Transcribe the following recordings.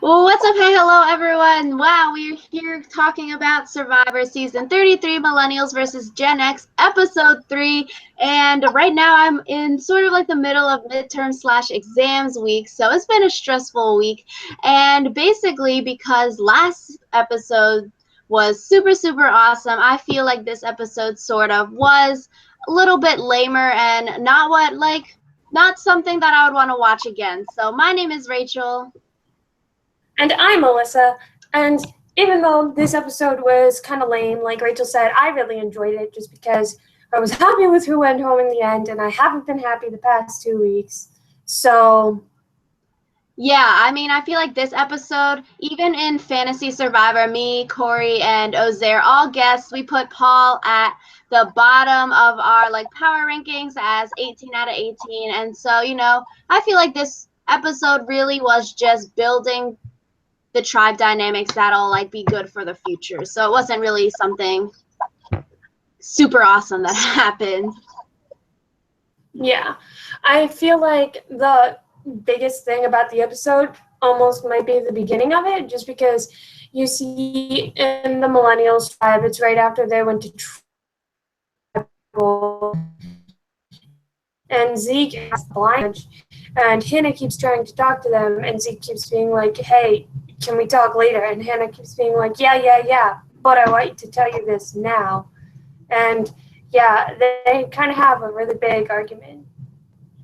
Well, what's up? Hey, hello, everyone. Wow, we're here talking about Survivor Season 33, Millennials versus Gen X, Episode 3. And right now I'm in sort of like the middle of midterm/exams week. So it's been a stressful week. And basically, because last episode was super, super awesome, I feel like this episode sort of was a little bit lamer and not something that I would want to watch again. So my name is Rachel. And I'm Alyssa. And even though this episode was kind of lame, like Rachel said, I really enjoyed it just because I was happy with who went home in the end, and I haven't been happy the past 2 weeks. So, Yeah, I mean, I feel like this episode, even in Fantasy Survivor, me, Corey, and Ozair all guessed we put Paul at the bottom of our power rankings as 18 out of 18. And so, I feel like this episode really was just building the tribe dynamics that'll be good for the future. So it wasn't really something super awesome that happened. yeah, I feel like the biggest thing about the episode almost might be the beginning of it, just because you see in the Millennials tribe, it's right after they went to tribal, and Zeke has the lunch, and Hannah keeps trying to talk to them, and Zeke keeps being like, hey, can we talk later? And Hannah keeps being like, yeah, but I want to tell you this now. And yeah, they kind of have a really big argument.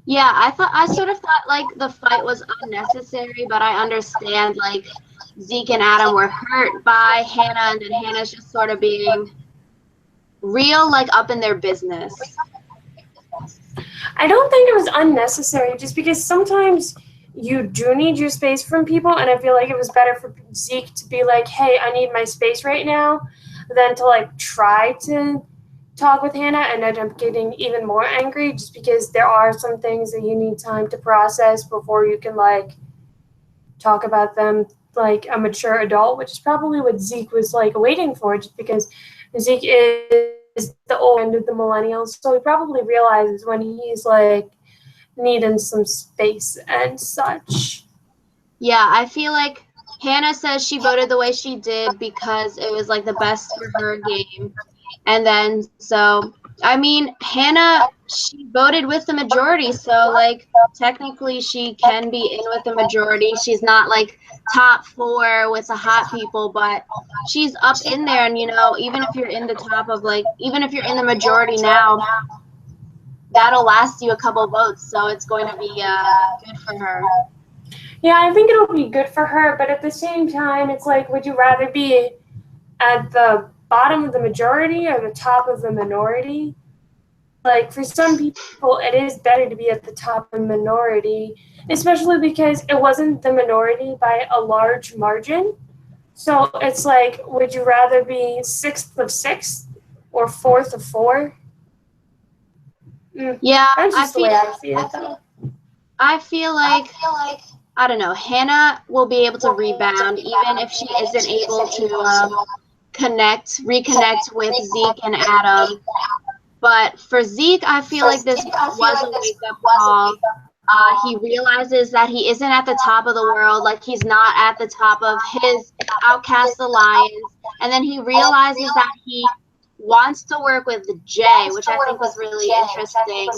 Yeah, I sort of thought the fight was unnecessary, but I understand Zeke and Adam were hurt by Hannah, and then Hannah's just sort of being real, up in their business. I don't think it was unnecessary, just because sometimes you do need your space from people, and I feel like it was better for Zeke to be like, hey, I need my space right now, than to try to talk with Hannah and end up getting even more angry, just because there are some things that you need time to process before you can talk about them like a mature adult, which is probably what Zeke was waiting for, just because Zeke is the old end of the millennials, so he probably realizes when he's needing some space and such. Yeah, I feel like Hannah says she voted the way she did because it was the best for her game. And then so I mean, Hannah, she voted with the majority, so technically she can be in with the majority. She's not top 4 with the hot people, but she's up in there, and even if you're in the top of even if you're in the majority now, that'll last you a couple votes, so it's going to be good for her. Yeah, I think it'll be good for her, but at the same time, it's would you rather be at the bottom of the majority or the top of the minority? For some people, it is better to be at the top of the minority, especially because it wasn't the minority by a large margin. So it's would you rather be 6th of 6 or 4th of 4? Yeah, That's just the way I see it, though. I feel like I don't know. Hannah will be able to rebound even if she isn't able to reconnect with Zeke and Adam. But for Zeke, I feel like this was a wake-up call. He realizes that he isn't at the top of the world, he's not at the top of his Outcast Alliance, and then he realizes that he wants to work with Jay, which I think was really interesting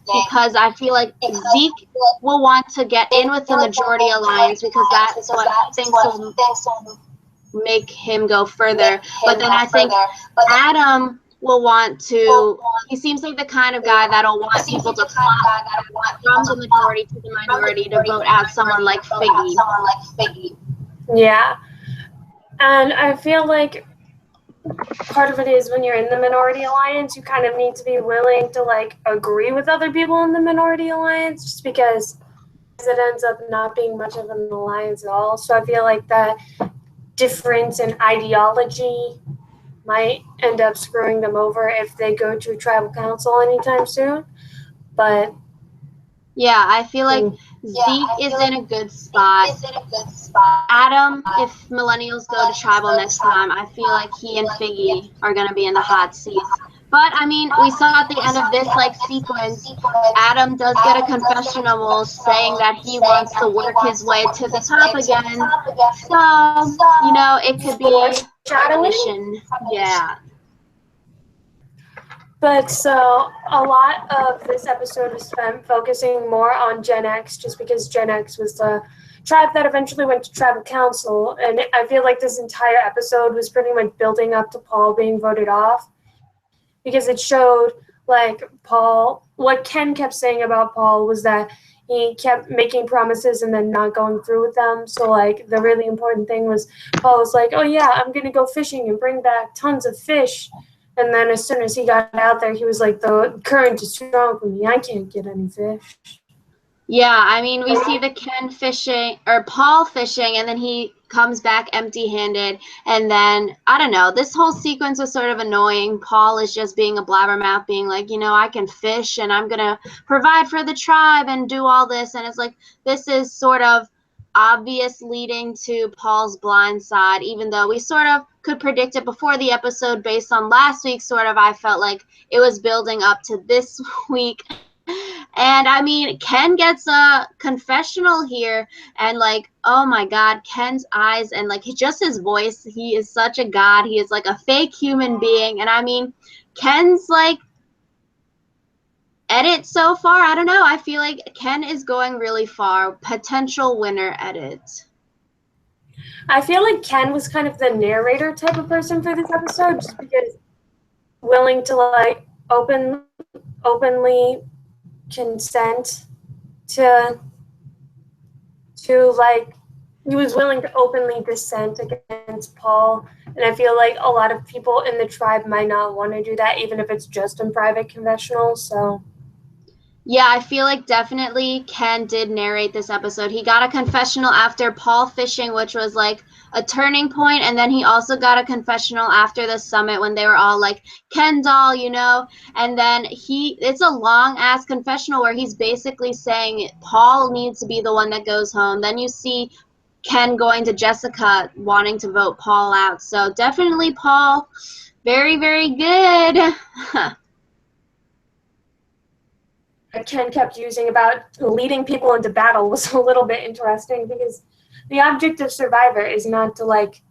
because I feel like Zeke will want to get in with the majority alliance because that's what thinks will make him go further. But then I think Adam will want to, he seems like the kind of guy that'll want people to flop from the majority to the minority to vote out someone like Figgy. Yeah. And I feel like part of it is when you're in the minority alliance, you kind of need to be willing to agree with other people in the minority alliance, just because it ends up not being much of an alliance at all. So I feel like that difference in ideology might end up screwing them over if they go to tribal council anytime soon. But yeah, I feel like Zeke is in a good spot. Adam, if Millennials go to tribal next time, I feel like he and Figgy are going to be in the hot seat. But I mean, we saw at the end of this like sequence, Adam does get a confessional saying that he wants to work his way to the top again. So, you know, it could be premonition. Yeah. But so a lot of this episode was spent focusing more on Gen X, just because Gen X was the tribe that eventually went to tribal council. And I feel like this entire episode was pretty much building up to Paul being voted off, because it showed like Paul, what Ken kept saying about Paul was that he kept making promises and then not going through with them. So like the really important thing was Paul was like, oh yeah, I'm going to go fishing and bring back tons of fish. And then as soon as he got out there, he was like, the current is strong for me. I can't get any fish. Yeah, I mean, we see the Ken fishing, or Paul fishing, and then he comes back empty-handed. And then, I don't know, this whole sequence was sort of annoying. Paul is just being a blabbermouth, being like, you know, I can fish, and I'm going to provide for the tribe and do all this. And it's like, this is sort of obvious leading to Paul's blind side, even though we sort of could predict it before the episode based on last week. Sort of, I felt like it was building up to this week. And I mean, Ken gets a confessional here, and like, oh my God, Ken's eyes and like just his voice, he is such a god. He is like a fake human being. And I mean, Ken's like edit so far, I don't know. I feel like Ken is going really far. Potential winner edit. I feel like Ken was kind of the narrator type of person for this episode, just because willing to like openly consent to like, he was willing to openly dissent against Paul. And I feel like a lot of people in the tribe might not want to do that, even if it's just in private confessionals. So yeah, I feel like definitely Ken did narrate this episode. He got a confessional after Paul fishing, which was like a turning point, and then he also got a confessional after the summit when they were all like, Ken doll, you know, and then it's a long ass confessional where he's basically saying Paul needs to be the one that goes home. Then you see Ken going to Jessica wanting to vote Paul out. So definitely Paul, very, very good. Ken kept using about leading people into battle was a little bit interesting, because the object of Survivor is not to like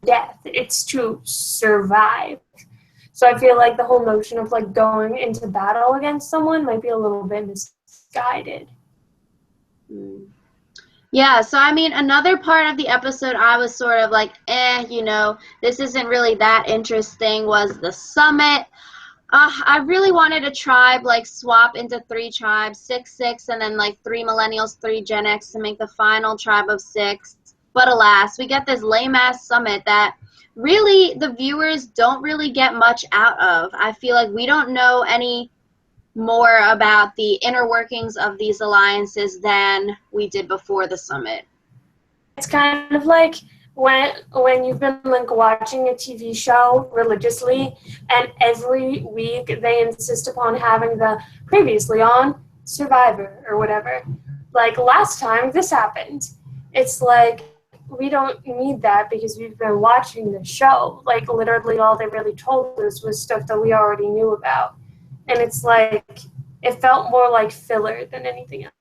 death, it's to survive. So I feel like the whole notion of like going into battle against someone might be a little bit misguided. Yeah, so I mean, another part of the episode I was sort of like, you know, this isn't really that interesting, was the summit. I really wanted a tribe like swap into 3 tribes, 6, and then like 3 millennials, 3 Gen X to make the final tribe of 6. But alas, we get this lame ass summit that really the viewers don't really get much out of. I feel like we don't know any more about the inner workings of these alliances than we did before the summit. It's kind of like when you've been like watching a TV show religiously, and every week they insist upon having the previously on Survivor or whatever. Like last time this happened. It's like, we don't need that because we've been watching the show. Like literally all they really told us was stuff that we already knew about. And it's like, it felt more like filler than anything else.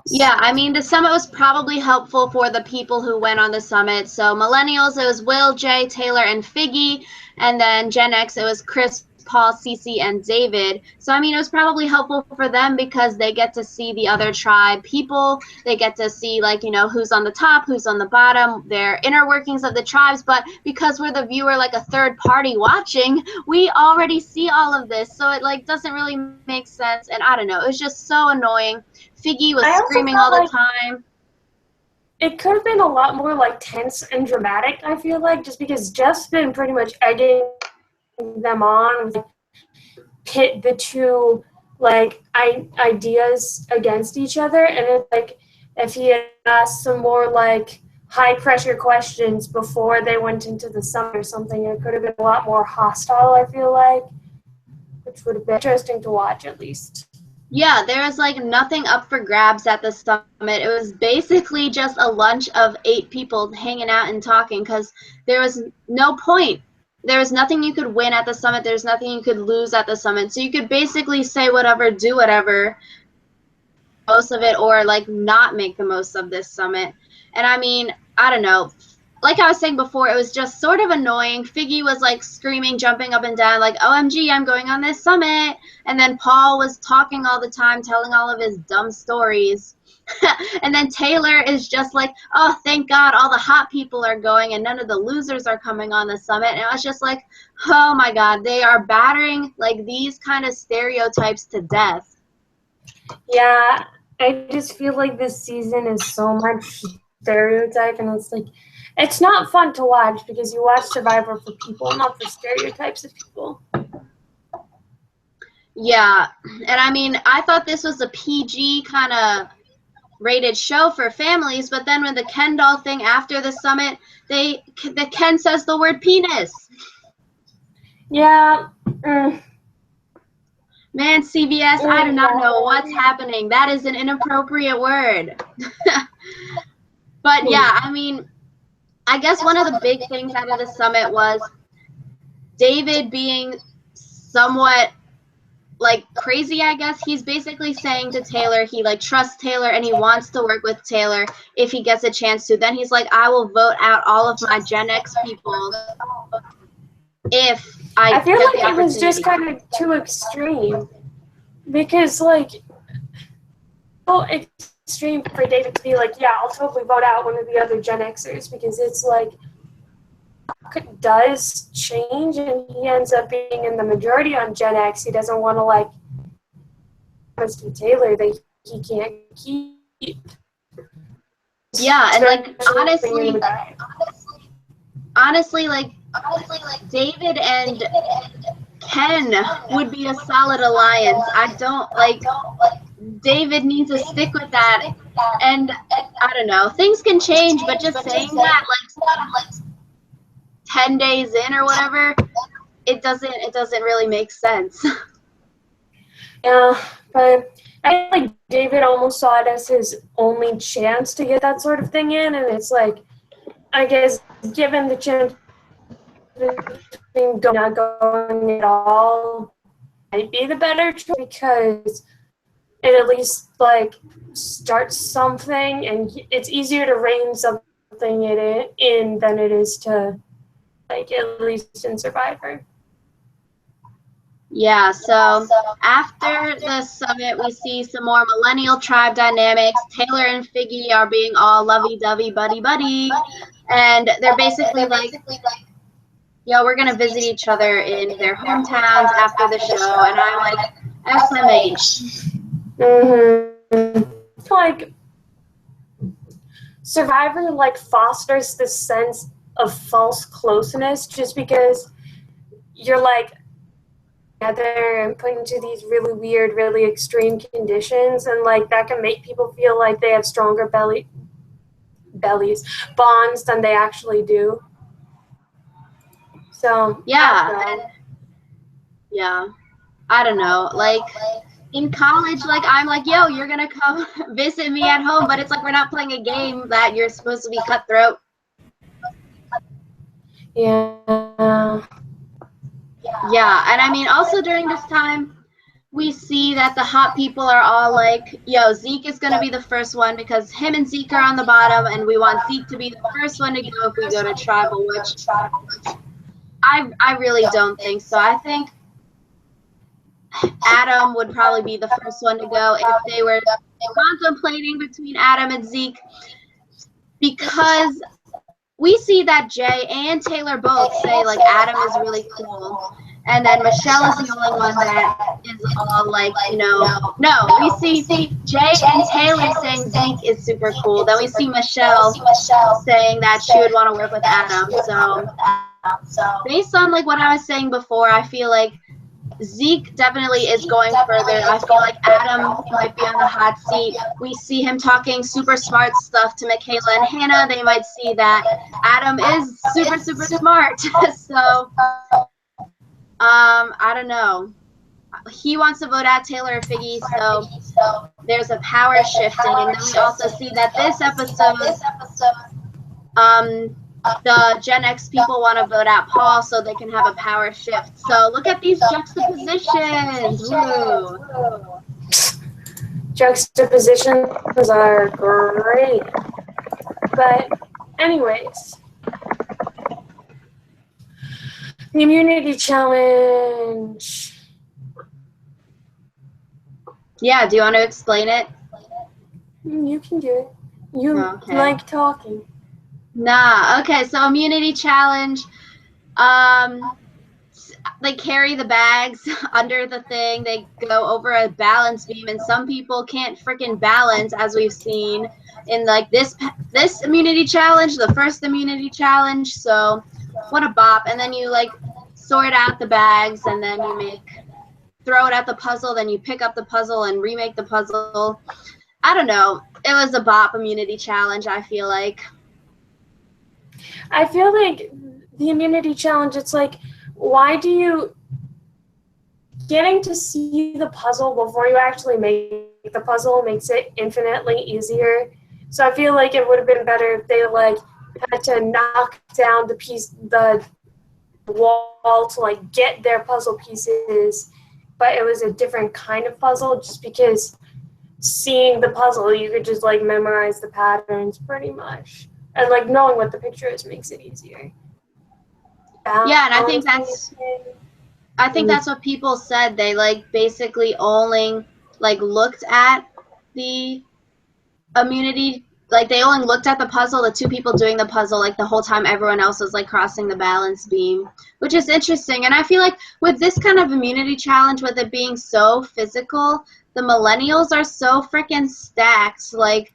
Yeah, I mean, the summit was probably helpful for the people who went on the summit. So millennials, it was Will, Jay, Taylor, and Figgy. And then Gen X, it was Chris, Paul, Cece, and David. So, I mean, it was probably helpful for them because they get to see the other tribe people. They get to see, like, you know, who's on the top, who's on the bottom, their inner workings of the tribes. But because we're the viewer, like a third party watching, we already see all of this. So it, like, doesn't really make sense. And I don't know. It was just so annoying. Figgy was screaming all the time. It could have been a lot more, like, tense and dramatic, I feel like, just because Jeff's been pretty much egging them on, like, pit the two like ideas against each other, and it's like if he had asked some more like high pressure questions before they went into the summit or something, it could have been a lot more hostile, I feel like, which would have been interesting to watch at least. Yeah, there was like nothing up for grabs at the summit. It was basically just a lunch of 8 people hanging out and talking because there was no point. there's nothing you could win at the summit. There's nothing you could lose at the summit. So you could basically say whatever, do whatever, most of it, or like not make the most of this summit. And I mean, I don't know. Like I was saying before, it was just sort of annoying. Figgy was like screaming, jumping up and down, like, OMG, I'm going on this summit. And then Paul was talking all the time, telling all of his dumb stories. And then Taylor is just like, oh, thank God all the hot people are going and none of the losers are coming on the summit. And I was just like, oh my God, they are battering like these kind of stereotypes to death. Yeah, I just feel like this season is so much stereotype, and it's like, it's not fun to watch because you watch Survivor for people, not for stereotypes of people. Yeah, and I mean, I thought this was a PG kind of rated show for families, but then with the Ken doll thing after the summit, the Ken says the word penis. Yeah. Man, CBS, I do not know what's happening. That is an inappropriate word. But yeah, I mean, I guess one of the big things out of the summit was David being somewhat like crazy, I guess. He's basically saying to Taylor he like trusts Taylor and he wants to work with Taylor if he gets a chance to. Then he's like, I will vote out all of my Gen X people if I feel get like the it was just opportunity. kind of too extreme because like, well, extreme for David to be like, yeah, I'll totally vote out one of the other Gen Xers, because it's like, it does change and he ends up being in the majority on Gen X. He doesn't want to like Mr. Taylor that he can't keep. Yeah, and like honestly, like David and Ken would be a solid alliance. I don't like David needs to stick with that, and I don't know, things can change, but just saying that like 10 days in or whatever, it doesn't really make sense. Yeah, but I feel like David almost saw it as his only chance to get that sort of thing in, and it's like, I guess given the chance of not going at all might be the better choice, because it at least like starts something, and it's easier to rein something in than it is to like at least in Survivor. Yeah, so after the summit, we see some more millennial tribe dynamics. Taylor and Figgy are being all lovey-dovey, buddy-buddy, and they're basically like, yo, we're going to visit each other in their hometowns after the show, and I'm like, SMH. Like, Survivor, like, fosters this sense of false closeness just because you're, like, together and put into these really weird, really extreme conditions, and, like, that can make people feel like they have stronger bonds than they actually do. So, yeah, I don't know, like, in college, like, I'm like, yo, you're gonna come visit me at home, but it's like we're not playing a game that you're supposed to be cutthroat. Yeah, and I mean, also during this time, we see that the hot people are all like, yo, Zeke is gonna be the first one because him and Zeke are on the bottom, and we want Zeke to be the first one to go if we go to tribal, which I really don't think so. I think Adam would probably be the first one to go if they were contemplating between Adam and Zeke, because we see that Jay and Taylor both say like Adam is really cool, and then Michelle is the only one that is all like, you know, no, we see Jay and Taylor saying Zeke is super cool, then we see Michelle saying that she would want to work with Adam. So based on like what I was saying before, I feel like Zeke definitely is going further. I feel like Adam might be on the hot seat. We see him talking super smart stuff to Michaela and Hannah. They might see that Adam is super, super smart. So, I don't know. He wants to vote out Taylor or Figgy, so there's a power shifting. And then we also see that this episode, the Gen X people want to vote out Paul so they can have a power shift. So look at these juxtapositions. Woo. Juxtapositions are great. But anyways, the immunity challenge. Yeah, do you want to explain it? You can do it. You Okay. like talking. Nah, okay, so immunity challenge. They carry the bags under the thing. They go over a balance beam, and some people can't freaking balance, as we've seen in like this immunity challenge, the first immunity challenge. So what a bop. And then you like sort out the bags, and then you throw it at the puzzle, then you pick up the puzzle and remake the puzzle. I don't know. It was a bop immunity challenge, I feel like. I feel like the immunity challenge, it's like, why do you getting to see the puzzle before you actually make the puzzle makes it infinitely easier. So I feel like it would have been better if they like had to knock down the wall to like get their puzzle pieces, but it was a different kind of puzzle just because seeing the puzzle you could just like memorize the patterns pretty much. And like knowing what the picture is makes it easier. Yeah, and I think that's what people said. They like basically only like looked at the immunity, like they only looked at the puzzle, the two people doing the puzzle, like the whole time everyone else was like crossing the balance beam, which is interesting. And I feel like with this kind of immunity challenge, with it being so physical, the millennials are so freaking stacked. Like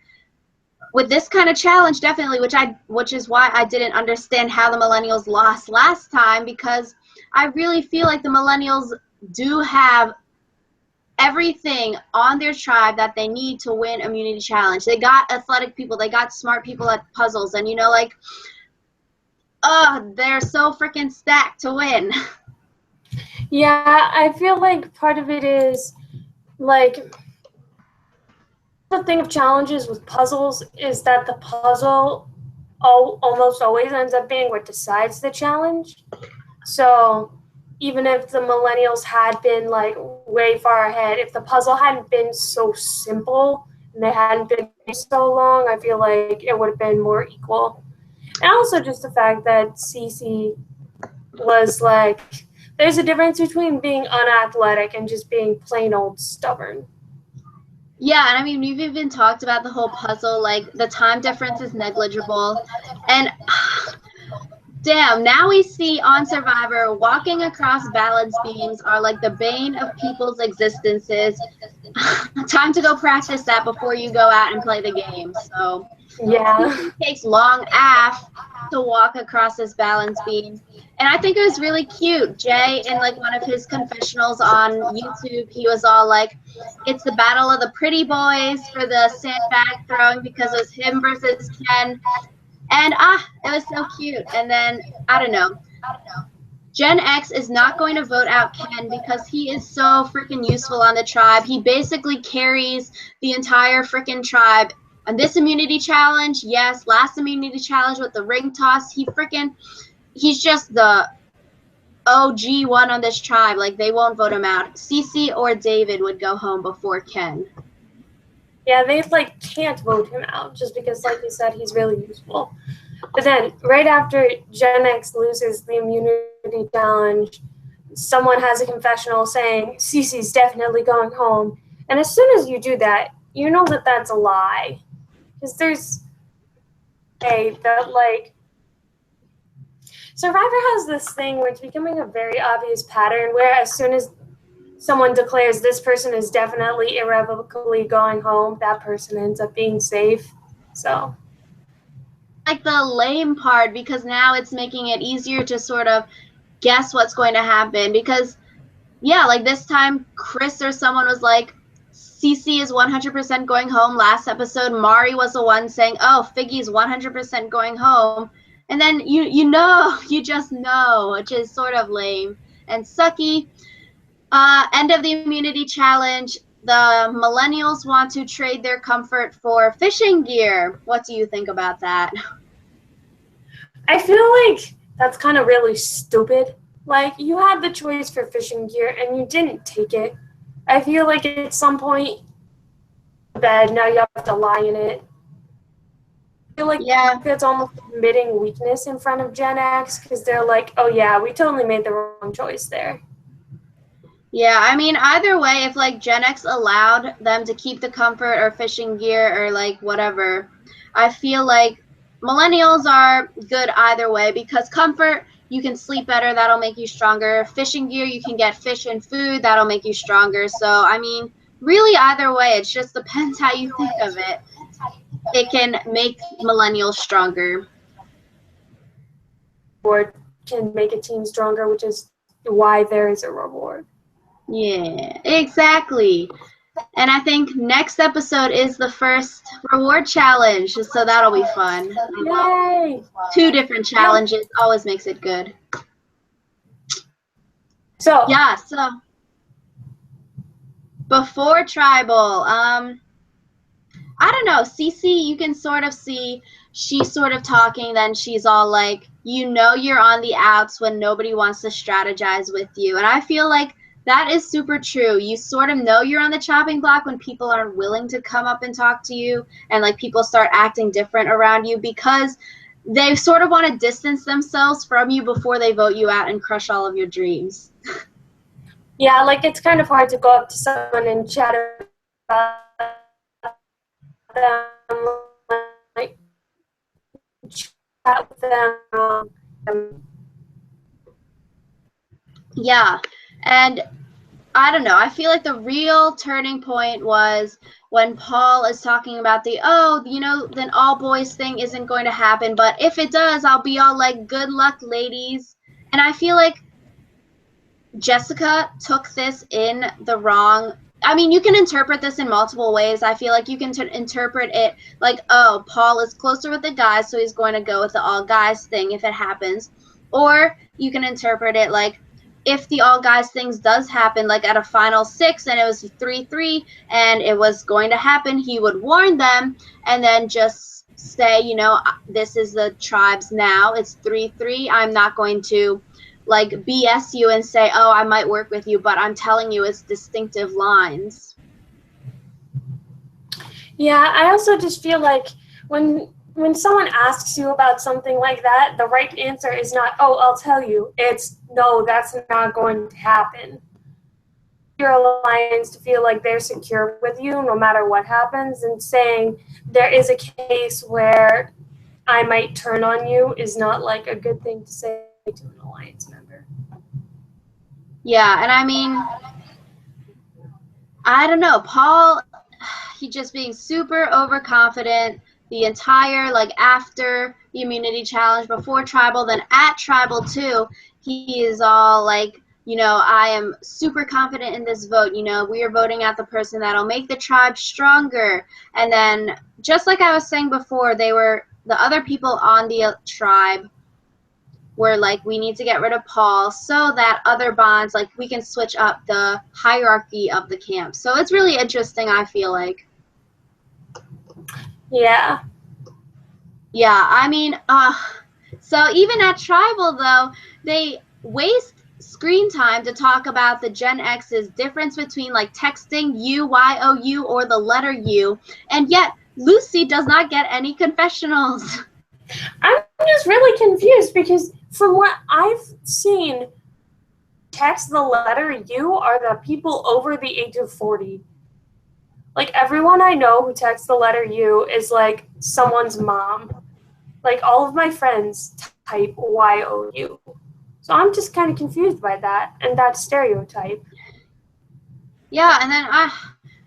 with this kind of challenge, definitely, which is why I didn't understand how the millennials lost last time, because I really feel like the millennials do have everything on their tribe that they need to win immunity challenge. They got athletic people, they got smart people at puzzles, and like, they're so freaking stacked to win. Yeah, I feel like part of it is like the thing of challenges with puzzles is that the puzzle almost always ends up being what decides the challenge. So even if the millennials had been like way far ahead, if the puzzle hadn't been so simple and they hadn't been so long, I feel like it would have been more equal. And also just the fact that Cece was like, there's a difference between being unathletic and just being plain old stubborn. Yeah, and I mean, we've even talked about the whole puzzle, like the time difference is negligible. And damn, now we see on Survivor walking across balance beams are like the bane of people's existences. Time to go practice that before you go out and play the game. So yeah, it takes long af to walk across this balance beam. And I think it was really cute. Jay, in like one of his confessionals on YouTube, he was all like, it's the battle of the pretty boys for the sandbag throwing, because it was him versus Ken. And it was so cute. And then, I don't know. Gen X is not going to vote out Ken because he is so freaking useful on the tribe. He basically carries the entire freaking tribe. And this immunity challenge, yes, last immunity challenge with the ring toss, he's just the OG one on this tribe. Like, they won't vote him out. Cece or David would go home before Ken. Yeah, they like can't vote him out just because, like you said, he's really useful. But then, right after Gen X loses the immunity challenge, someone has a confessional saying Cece's definitely going home. And as soon as you do that, you know that that's a lie, because there's that like Survivor has this thing where it's becoming a very obvious pattern where as soon as someone declares this person is definitely irrevocably going home, that person ends up being safe. So like the lame part, because now it's making it easier to sort of guess what's going to happen. Because yeah, like this time Chris or someone was like, Cece is 100% going home. Last episode Mari was the one saying, oh, Figgy's 100% going home. And then you just know, which is sort of lame and sucky. End of the immunity challenge. The millennials want to trade their comfort for fishing gear. What do you think about that? I feel like that's kind of really stupid. Like, you had the choice for fishing gear and you didn't take it. I feel like at some point, bed, now you have to lie in it. I feel like that's almost admitting weakness in front of Gen X because they're like, oh yeah, we totally made the wrong choice there. Yeah, I mean, either way, if like Gen X allowed them to keep the comfort or fishing gear or like whatever, I feel like millennials are good either way because comfort, you can sleep better, that'll make you stronger. Fishing gear, you can get fish and food, that'll make you stronger. So, I mean, really either way, it just depends how you think of it. It can make millennials stronger. Or can make a team stronger, which is why there is a reward. Yeah, exactly. And I think next episode is the first reward challenge, so that'll be fun. Yay! 2 different challenges always makes it good. So yeah, so before tribal, I don't know, Cece, you can sort of see she's sort of talking, then she's all like, you know you're on the outs when nobody wants to strategize with you. And I feel like that is super true. You sort of know you're on the chopping block when people aren't willing to come up and talk to you and like people start acting different around you because they sort of want to distance themselves from you before they vote you out and crush all of your dreams. Yeah, like it's kind of hard to go up to someone and chat about them, like chat with them. Yeah, and I don't know. I feel like the real turning point was when Paul is talking about then all boys thing isn't going to happen. But if it does, I'll be all like, good luck, ladies. And I feel like Jessica took this in the wrong. I mean, you can interpret this in multiple ways. I feel like you can interpret it like, oh, Paul is closer with the guys, so he's going to go with the all guys thing if it happens. Or you can interpret it like, if the all guys things does happen, like at a final 6 and it was 3-3 and it was going to happen, he would warn them and then just say, this is the tribes now. It's 3-3. I'm not going to like BS you and say, oh, I might work with you, but I'm telling you it's distinctive lines. Yeah, I also just feel like when someone asks you about something like that, the right answer is not, oh, I'll tell you. It's, no, that's not going to happen. Your alliance to feel like they're secure with you no matter what happens, and saying there is a case where I might turn on you is not like a good thing to say to an alliance member. Yeah, and I mean, I don't know, Paul, he just being super overconfident the entire, like, after the immunity challenge, before tribal, then at tribal too, he is all like, I am super confident in this vote. We are voting out the person that'll make the tribe stronger. And then, just like I was saying before, the other people on the tribe were like, we need to get rid of Paul so that other bonds, like, we can switch up the hierarchy of the camp. So it's really interesting, I feel like. Yeah. Yeah, I mean, so even at tribal, though, they waste screen time to talk about the Gen X's difference between, like, texting U-Y-O-U or the letter U, and yet Lucy does not get any confessionals. I'm just really confused because from what I've seen, text the letter U are the people over the age of 40. Like, everyone I know who texts the letter U is like someone's mom. Like, all of my friends type Y-O-U. So I'm just kind of confused by that and that stereotype. Yeah, and then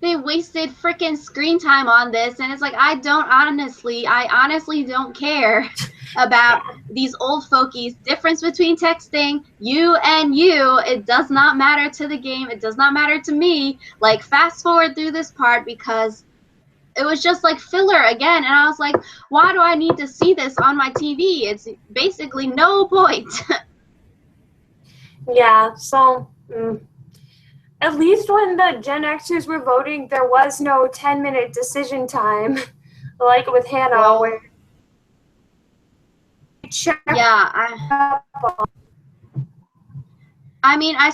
they wasted freaking screen time on this, and it's like, I honestly don't care about these old folkies. Difference between texting you and you, it does not matter to the game. It does not matter to me. Like, fast forward through this part because it was just like filler again, and I was like, why do I need to see this on my TV? It's basically no point. Yeah, so at least when the Gen Xers were voting, there was no 10-minute decision time, like with Hannah, where check Yeah, up I mean, I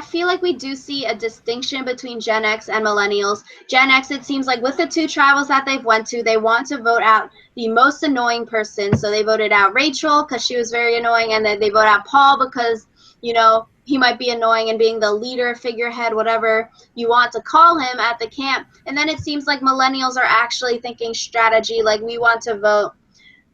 feel like we do see a distinction between Gen X and Millennials. Gen X, it seems like with the two tribals that they've went to, they want to vote out the most annoying person. So they voted out Rachel because she was very annoying, and then they vote out Paul because, you know, he might be annoying and being the leader, figurehead, whatever you want to call him at the camp. And then it seems like Millennials are actually thinking strategy, like we want to vote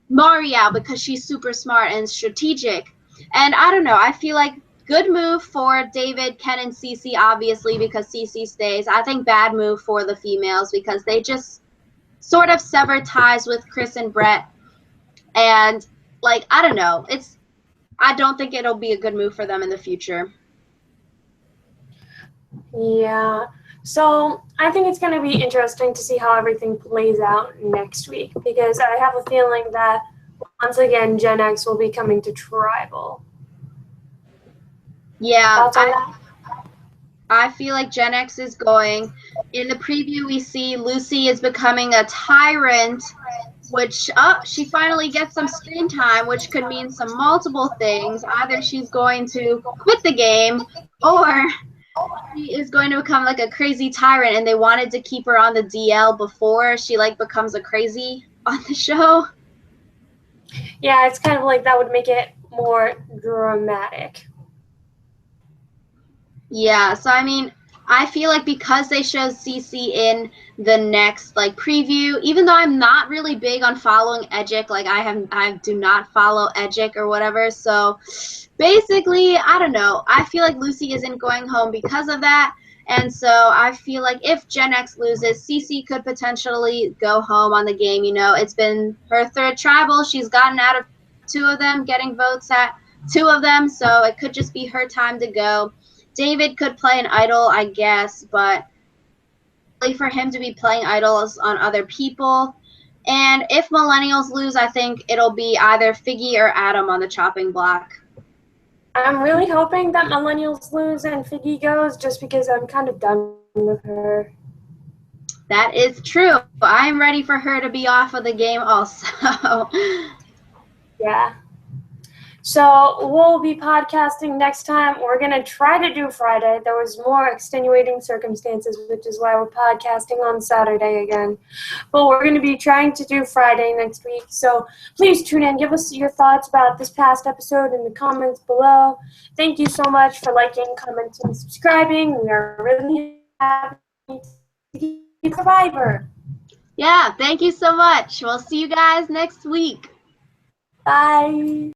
Mari out because she's super smart and strategic. And I don't know, I feel like good move for David, Ken, and Cece, obviously, because Cece stays. I think bad move for the females because they just sort of sever ties with Chris and Brett. And, like, I don't know. I don't think it'll be a good move for them in the future. Yeah. So I think it's going to be interesting to see how everything plays out next week because I have a feeling that once again Gen X will be coming to Tribal. Yeah, Thoughts on that? I feel like Gen X is going. In the preview, we see Lucy is becoming a tyrant, which, she finally gets some screen time, which could mean some multiple things. Either she's going to quit the game, or she is going to become like a crazy tyrant, and they wanted to keep her on the DL before she, like, becomes a crazy on the show. Yeah, it's kind of like that would make it more dramatic. Yeah, so I mean, I feel like because they show Cece in the next, like, preview, even though I'm not really big on following Edgic, like I do not follow Edgic or whatever, so basically, I don't know. I feel like Lucy isn't going home because of that, and so I feel like if Gen X loses, Cece could potentially go home on the game. You know, it's been her third tribal. She's gotten out of two of them, getting votes at two of them, so it could just be her time to go. David could play an idol, I guess, but for him to be playing idols on other people. And if Millennials lose, I think it'll be either Figgy or Adam on the chopping block. I'm really hoping that Millennials lose and Figgy goes just because I'm kind of done with her. That is true. I'm ready for her to be off of the game also. Yeah. So we'll be podcasting next time. We're going to try to do Friday. There was more extenuating circumstances, which is why we're podcasting on Saturday again. But we're going to be trying to do Friday next week. So please tune in. Give us your thoughts about this past episode in the comments below. Thank you so much for liking, commenting, and subscribing. We are really happy to be Survivor. Yeah, thank you so much. We'll see you guys next week. Bye.